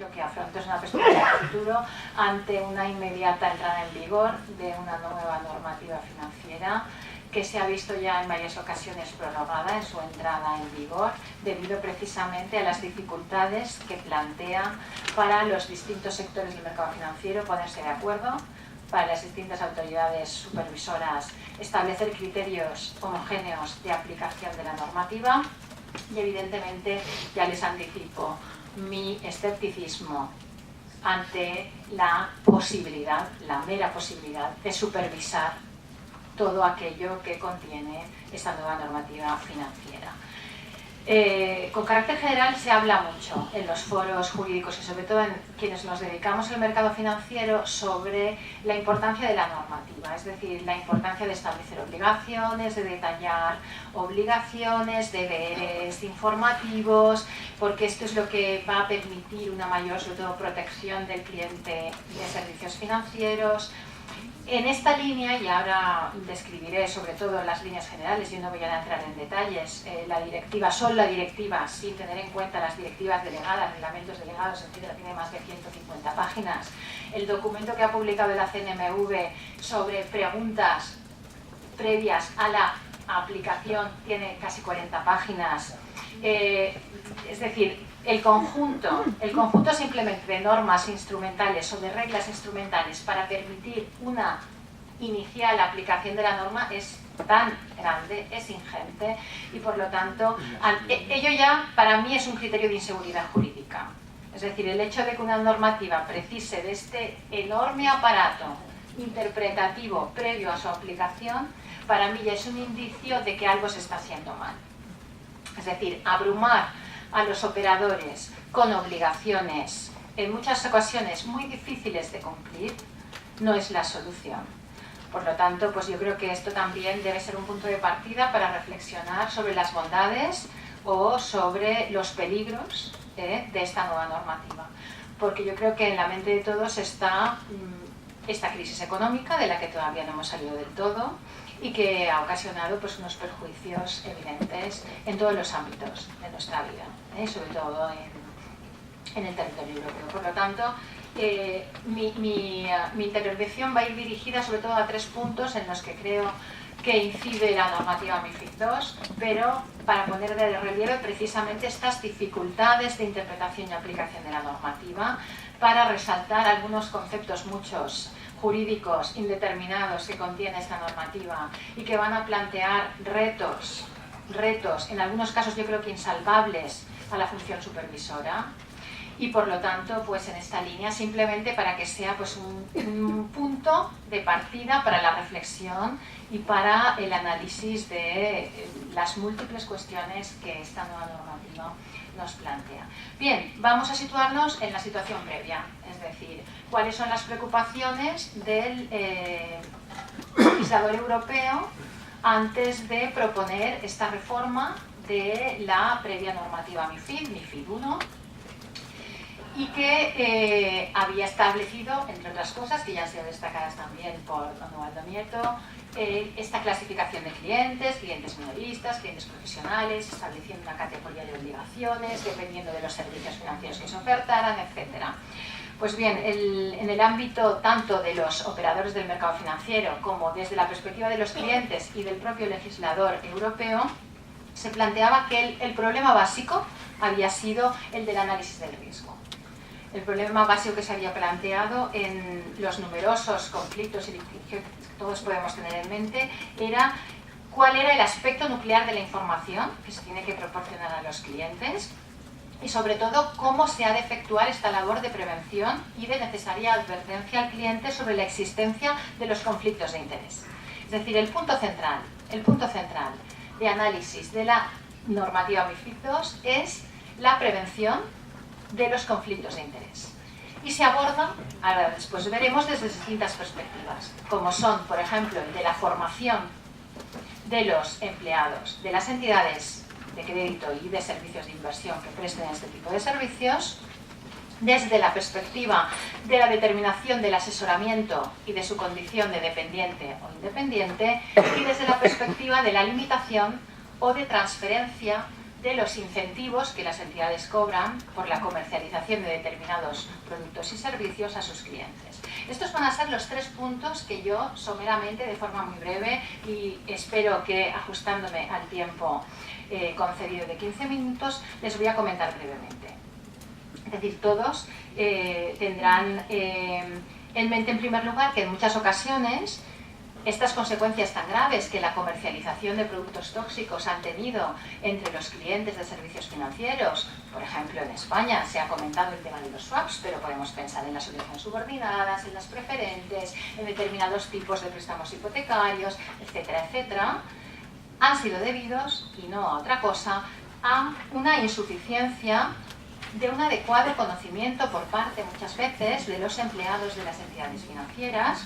lo que afronto es una perspectiva de futuro ante una inmediata entrada en vigor de una nueva normativa financiera que se ha visto ya en varias ocasiones prorrogada en su entrada en vigor, debido precisamente a las dificultades que plantea para los distintos sectores del mercado financiero ponerse de acuerdo, para las distintas autoridades supervisoras establecer criterios homogéneos de aplicación de la normativa y, evidentemente, ya les anticipo mi escepticismo ante la posibilidad, la mera posibilidad de supervisar todo aquello que contiene esta nueva normativa financiera. Con carácter general se habla mucho en los foros jurídicos y sobre todo en quienes nos dedicamos al mercado financiero sobre la importancia de la normativa, es decir, la importancia de establecer obligaciones, de detallar obligaciones, deberes informativos, porque esto es lo que va a permitir una mayor, sobre todo, protección del cliente de servicios financieros. En esta línea, y ahora describiré sobre todo las líneas generales, yo no voy a entrar en detalles, la directiva, solo la directiva, sin tener en cuenta las directivas delegadas, reglamentos delegados, etcétera, tiene más de 150 páginas. El documento que ha publicado la CNMV sobre preguntas previas a la aplicación tiene casi 40 páginas. Es decir, el conjunto simplemente de normas instrumentales o de reglas instrumentales para permitir una inicial aplicación de la norma es tan grande, es ingente, y por lo tanto ello ya para mí es un criterio de inseguridad jurídica. Es decir, el hecho de que una normativa precise de este enorme aparato interpretativo previo a su aplicación, para mí ya es un indicio de que algo se está haciendo mal. Es decir, abrumar a los operadores con obligaciones en muchas ocasiones muy difíciles de cumplir no es la solución. Por lo tanto, pues yo creo que esto también debe ser un punto de partida para reflexionar sobre las bondades o sobre los peligros de esta nueva normativa. Porque yo creo que en la mente de todos está esta crisis económica de la que todavía no hemos salido del todo y que ha ocasionado pues unos perjuicios evidentes en todos los ámbitos de nuestra vida, sobre todo en el territorio europeo. Por lo tanto, mi intervención va a ir dirigida sobre todo a 3 puntos en los que creo que incide la normativa MiFID II, pero para poner de relieve precisamente estas dificultades de interpretación y aplicación de la normativa, para resaltar algunos conceptos, muchos jurídicos indeterminados que contiene esta normativa y que van a plantear retos, en algunos casos yo creo que insalvables a la función supervisora, y por lo tanto pues en esta línea simplemente para que sea pues un punto de partida para la reflexión y para el análisis de las múltiples cuestiones que esta nueva normativa nos plantea. Bien, vamos a situarnos en la situación previa, es decir, cuáles son las preocupaciones del legislador europeo antes de proponer esta reforma de la previa normativa MiFID I, y que había establecido, entre otras cosas, que ya han sido destacadas también por Eduardo Nieto, esta clasificación de clientes minoristas, clientes profesionales, estableciendo una categoría de obligaciones, dependiendo de los servicios financieros que se ofertaran, etc. Pues bien, en el ámbito tanto de los operadores del mercado financiero como desde la perspectiva de los clientes y del propio legislador europeo, se planteaba que el problema básico había sido el del análisis del riesgo. El problema básico que se había planteado en los numerosos conflictos y litigios que todos podemos tener en mente era cuál era el aspecto nuclear de la información que se tiene que proporcionar a los clientes y sobre todo cómo se ha de efectuar esta labor de prevención y de necesaria advertencia al cliente sobre la existencia de los conflictos de interés. Es decir, el punto central de análisis de la normativa MiFID II es la prevención de los conflictos de interés. Y se aborda, ahora después veremos, desde distintas perspectivas, como son, por ejemplo, el de la formación de los empleados de las entidades de crédito y de servicios de inversión que presten este tipo de servicios, desde la perspectiva de la determinación del asesoramiento y de su condición de dependiente o independiente, y desde la perspectiva de la limitación o de transferencia de los incentivos que las entidades cobran por la comercialización de determinados productos y servicios a sus clientes. Estos van a ser los 3 puntos que yo, someramente, de forma muy breve, y espero que ajustándome al tiempo concedido de 15 minutos, les voy a comentar brevemente. Es decir, todos tendrán en mente, en primer lugar, que en muchas ocasiones estas consecuencias tan graves que la comercialización de productos tóxicos han tenido entre los clientes de servicios financieros, por ejemplo en España se ha comentado el tema de los swaps, pero podemos pensar en las obligaciones subordinadas, en las preferentes, en determinados tipos de préstamos hipotecarios, etcétera, etcétera, han sido debidos, y no a otra cosa, a una insuficiencia de un adecuado conocimiento por parte, muchas veces, de los empleados de las entidades financieras,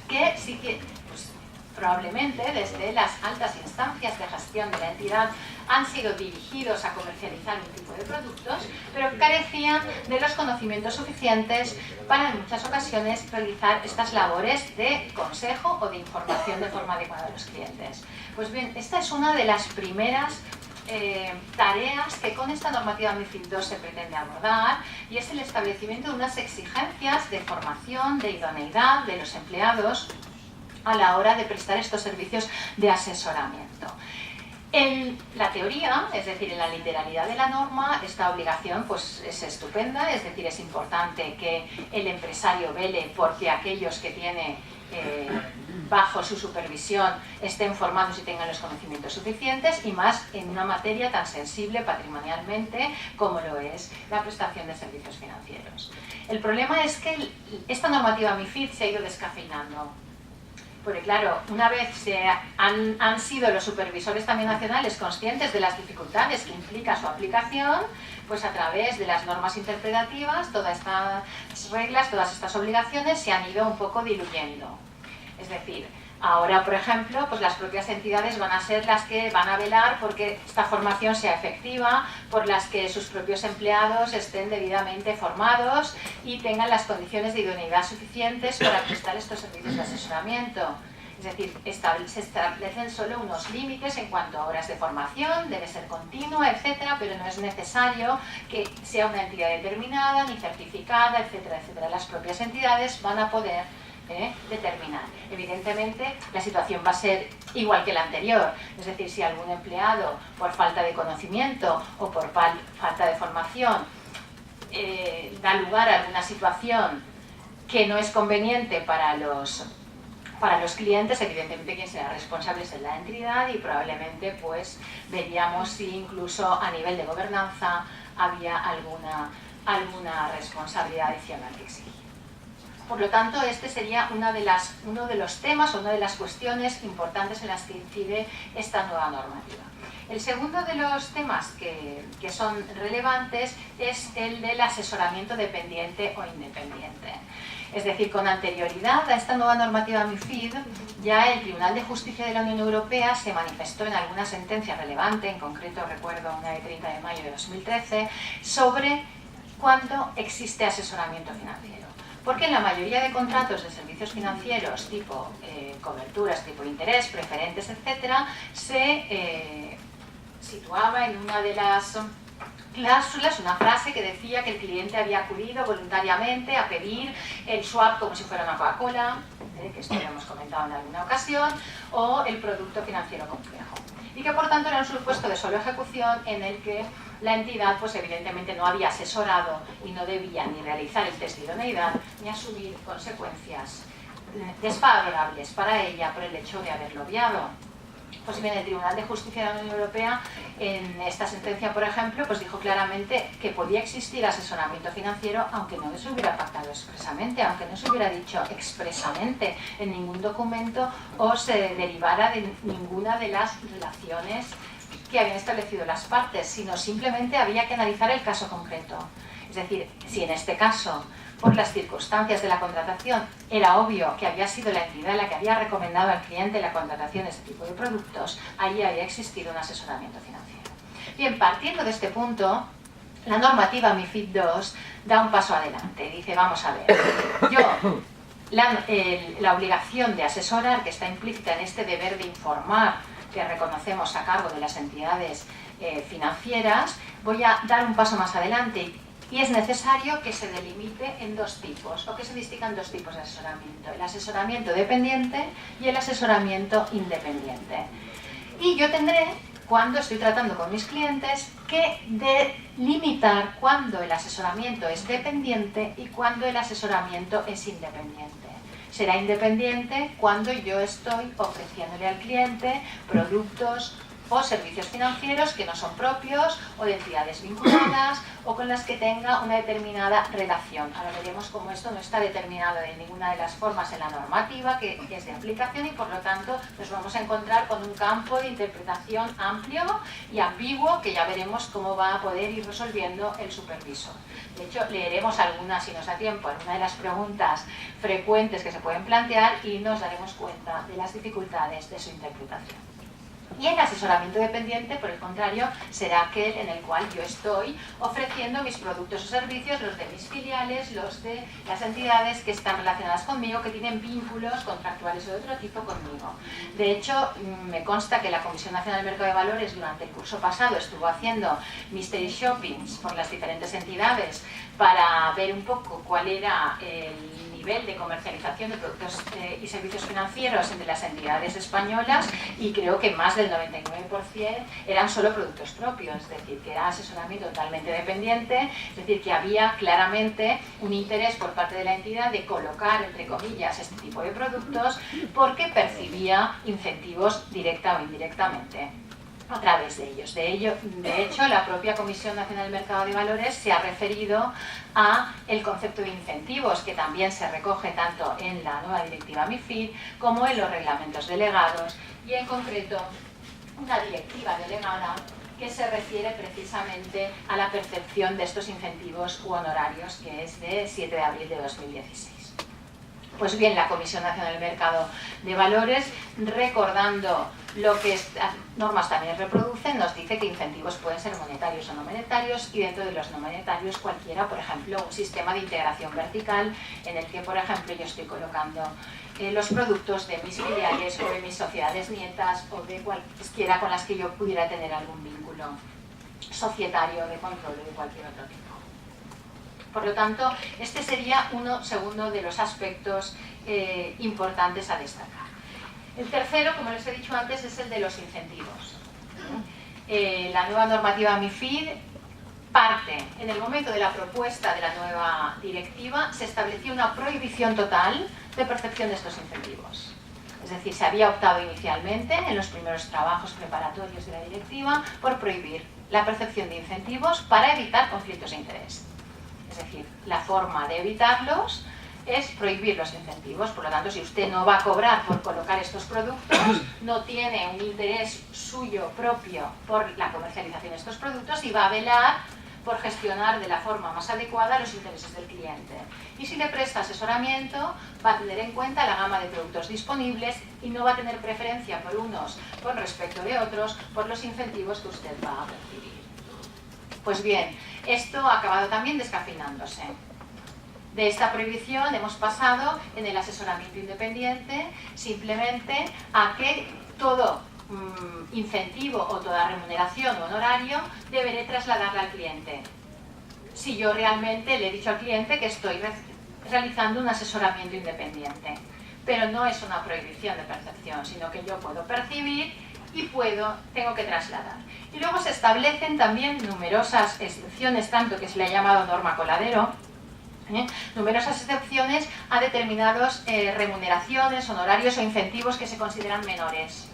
que sí que, pues, probablemente desde las altas instancias de gestión de la entidad han sido dirigidos a comercializar un tipo de productos, pero carecían de los conocimientos suficientes para en muchas ocasiones realizar estas labores de consejo o de información de forma adecuada a los clientes. Pues bien, esta es una de las primeras tareas que con esta normativa MiFID II se pretende abordar, y es el establecimiento de unas exigencias de formación, de idoneidad de los empleados a la hora de prestar estos servicios de asesoramiento. En la teoría, es decir, en la literalidad de la norma, esta obligación pues, es estupenda, es decir, es importante que el empresario vele porque aquellos que tiene bajo su supervisión estén formados y tengan los conocimientos suficientes, y más en una materia tan sensible patrimonialmente como lo es la prestación de servicios financieros. El problema es que esta normativa MiFID se ha ido descafeinando. Porque claro, una vez han sido los supervisores también nacionales conscientes de las dificultades que implica su aplicación, pues a través de las normas interpretativas, todas estas reglas, todas estas obligaciones se han ido un poco diluyendo. Es decir, ahora, por ejemplo, pues las propias entidades van a ser las que van a velar porque esta formación sea efectiva, por las que sus propios empleados estén debidamente formados y tengan las condiciones de idoneidad suficientes para prestar estos servicios de asesoramiento. Es decir, se establecen solo unos límites en cuanto a horas de formación, debe ser continua, etcétera, pero no es necesario que sea una entidad determinada, ni certificada, etcétera, etcétera. Las propias entidades van a poder determinar. Evidentemente, la situación va a ser igual que la anterior, es decir, si algún empleado, por falta de conocimiento o por falta de formación, da lugar a alguna situación que no es conveniente para los clientes, evidentemente quien será responsable es la entidad, y probablemente pues veríamos si incluso a nivel de gobernanza había alguna responsabilidad adicional que exigir. Por lo tanto, este sería uno de los temas o una de las cuestiones importantes en las que incide esta nueva normativa. El segundo de los temas que son relevantes es el del asesoramiento dependiente o independiente. Es decir, con anterioridad a esta nueva normativa MiFID, ya el Tribunal de Justicia de la Unión Europea se manifestó en alguna sentencia relevante, en concreto recuerdo una de 30 de mayo de 2013, sobre cuándo existe asesoramiento financiero. Porque en la mayoría de contratos de servicios financieros, tipo coberturas, tipo interés, preferentes, etcétera, se situaba en una de las cláusulas una frase que decía que el cliente había acudido voluntariamente a pedir el swap como si fuera una Coca-Cola, que esto lo hemos comentado en alguna ocasión, o el producto financiero complejo. Y que por tanto era un supuesto de solo ejecución en el que la entidad pues evidentemente no había asesorado y no debía ni realizar el test de idoneidad ni asumir consecuencias desfavorables para ella por el hecho de haberlo obviado. Pues bien, el Tribunal de Justicia de la Unión Europea en esta sentencia, por ejemplo, pues dijo claramente que podía existir asesoramiento financiero aunque no se hubiera pactado expresamente, aunque no se hubiera dicho expresamente en ningún documento o se derivara de ninguna de las relaciones que habían establecido las partes, sino simplemente había que analizar el caso concreto. Es decir, si en este caso, por las circunstancias de la contratación, era obvio que había sido la entidad la que había recomendado al cliente la contratación de este tipo de productos, ahí había existido un asesoramiento financiero. Bien, partiendo de este punto, la normativa MiFID II da un paso adelante. Dice, vamos a ver, la obligación de asesorar, que está implícita en este deber de informar que reconocemos a cargo de las entidades financieras, voy a dar un paso más adelante. Y es necesario que se delimite en dos tipos, o que se distingan dos tipos de asesoramiento: el asesoramiento dependiente y el asesoramiento independiente. Y yo tendré, cuando estoy tratando con mis clientes, que delimitar cuándo el asesoramiento es dependiente y cuándo el asesoramiento es independiente. Será independiente cuando yo estoy ofreciéndole al cliente productos o servicios financieros que no son propios, o de entidades vinculadas, o con las que tenga una determinada relación. Ahora veremos cómo esto no está determinado de ninguna de las formas en la normativa, que es de aplicación, y por lo tanto nos vamos a encontrar con un campo de interpretación amplio y ambiguo, que ya veremos cómo va a poder ir resolviendo el supervisor. De hecho, leeremos algunas, si nos da tiempo, algunas de las preguntas frecuentes que se pueden plantear, y nos daremos cuenta de las dificultades de su interpretación. Y el asesoramiento dependiente, por el contrario, será aquel en el cual yo estoy ofreciendo mis productos o servicios, los de mis filiales, los de las entidades que están relacionadas conmigo, que tienen vínculos contractuales o de otro tipo conmigo. De hecho, me consta que la Comisión Nacional del Mercado de Valores durante el curso pasado estuvo haciendo mystery shoppings por las diferentes entidades para ver un poco cuál era el nivel de comercialización de productos y servicios financieros entre las entidades españolas, y creo que más del 99% eran solo productos propios, es decir, que era asesoramiento totalmente dependiente, es decir, que había claramente un interés por parte de la entidad de colocar, entre comillas, este tipo de productos porque percibía incentivos directa o indirectamente a través de ellos. De hecho, la propia Comisión Nacional del Mercado de Valores se ha referido a el concepto de incentivos, que también se recoge tanto en la nueva directiva MiFID como en los reglamentos delegados, y en concreto una directiva delegada que se refiere precisamente a la percepción de estos incentivos u honorarios, que es de 7 de abril de 2016. Pues bien, la Comisión Nacional del Mercado de Valores, recordando lo que estas normas también reproducen, nos dice que incentivos pueden ser monetarios o no monetarios, y dentro de los no monetarios cualquiera, por ejemplo, un sistema de integración vertical en el que, por ejemplo, yo estoy colocando los productos de mis filiales o de mis sociedades nietas o de cualquiera con las que yo pudiera tener algún vínculo societario, de control o de cualquier otro tipo. Por lo tanto, este sería uno segundo de los aspectos importantes a destacar. El tercero, como les he dicho antes, es el de los incentivos. La nueva normativa MiFID parte, en el momento de la propuesta de la nueva directiva, se estableció una prohibición total de percepción de estos incentivos. Es decir, se había optado inicialmente, en los primeros trabajos preparatorios de la directiva, por prohibir la percepción de incentivos para evitar conflictos de interés. Es decir, la forma de evitarlos es prohibir los incentivos. Por lo tanto, si usted no va a cobrar por colocar estos productos, no tiene un interés suyo propio por la comercialización de estos productos, y va a velar por gestionar de la forma más adecuada los intereses del cliente. Y si le presta asesoramiento, va a tener en cuenta la gama de productos disponibles y no va a tener preferencia por unos con respecto de otros por los incentivos que usted va a percibir. Pues bien, esto ha acabado también descafeinándose. De esta prohibición hemos pasado en el asesoramiento independiente simplemente a que todo incentivo o toda remuneración o honorario deberé trasladarla al cliente. Si yo realmente le he dicho al cliente que estoy realizando un asesoramiento independiente. Pero no es una prohibición de percepción, sino que yo puedo percibir y tengo que trasladar. Y luego se establecen también numerosas excepciones, tanto que se le ha llamado norma coladero, numerosas excepciones a determinadas remuneraciones, honorarios o incentivos que se consideran menores,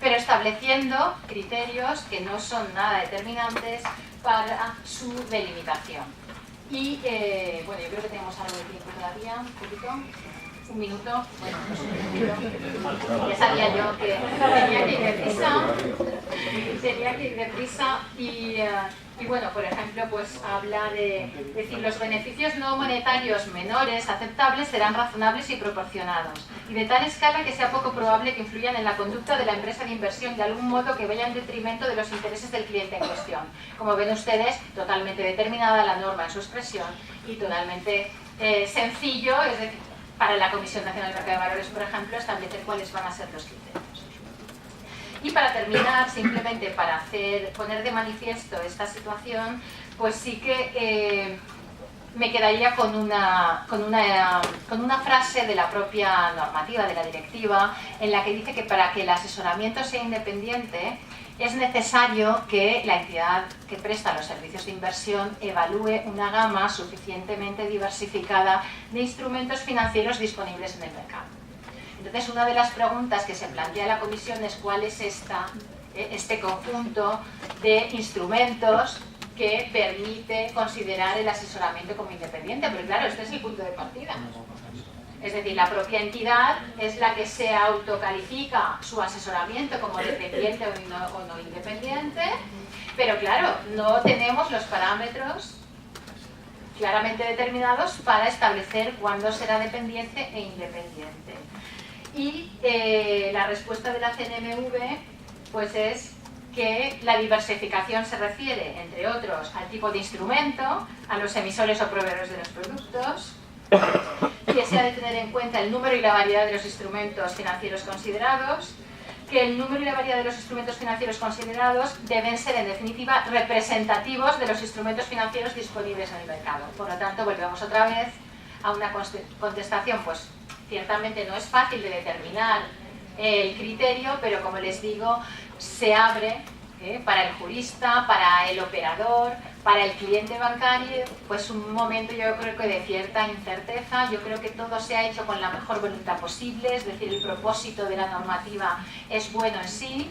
pero estableciendo criterios que no son nada determinantes para su delimitación. Y bueno, yo creo que tenemos algo de tiempo todavía, un poquito. Un minuto, bueno, pues un minuto. Ya sabía yo que tenía que ir deprisa, y bueno, por ejemplo, pues habla de decir, los beneficios no monetarios menores aceptables serán razonables y proporcionados, y de tal escala que sea poco probable que influyan en la conducta de la empresa de inversión de algún modo que vaya en detrimento de los intereses del cliente en cuestión. Como ven ustedes, totalmente determinada la norma en su expresión y totalmente sencillo, es decir, para la Comisión Nacional del Mercado de Valores, por ejemplo, establecer cuáles van a ser los criterios. Y para terminar, simplemente para poner de manifiesto esta situación, pues sí que me quedaría con una frase de la propia normativa, de la directiva, en la que dice que para que el asesoramiento sea independiente es necesario que la entidad que presta los servicios de inversión evalúe una gama suficientemente diversificada de instrumentos financieros disponibles en el mercado. Entonces, una de las preguntas que se plantea la Comisión es cuál es este conjunto de instrumentos que permite considerar el asesoramiento como independiente, pero claro, este es el punto de partida. Es decir, la propia entidad es la que se autocalifica su asesoramiento como dependiente o no independiente, pero claro, no tenemos los parámetros claramente determinados para establecer cuándo será dependiente e independiente. Y la respuesta de la CNMV pues es que la diversificación se refiere, entre otros, al tipo de instrumento, a los emisores o proveedores de los productos, que se ha de tener en cuenta el número y la variedad de los instrumentos financieros considerados, que el número y la variedad de los instrumentos financieros considerados deben ser, en definitiva, representativos de los instrumentos financieros disponibles en el mercado. Por lo tanto, volvemos otra vez a una contestación, pues ciertamente no es fácil de determinar el criterio, pero como les digo, se abre para el jurista, para el operador, para el cliente bancario, pues un momento yo creo que de cierta incerteza. Yo creo que todo se ha hecho con la mejor voluntad posible, es decir, el propósito de la normativa es bueno en sí,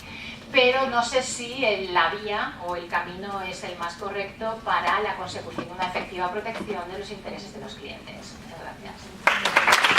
pero no sé si la vía o el camino es el más correcto para la consecución de una efectiva protección de los intereses de los clientes. Muchas gracias.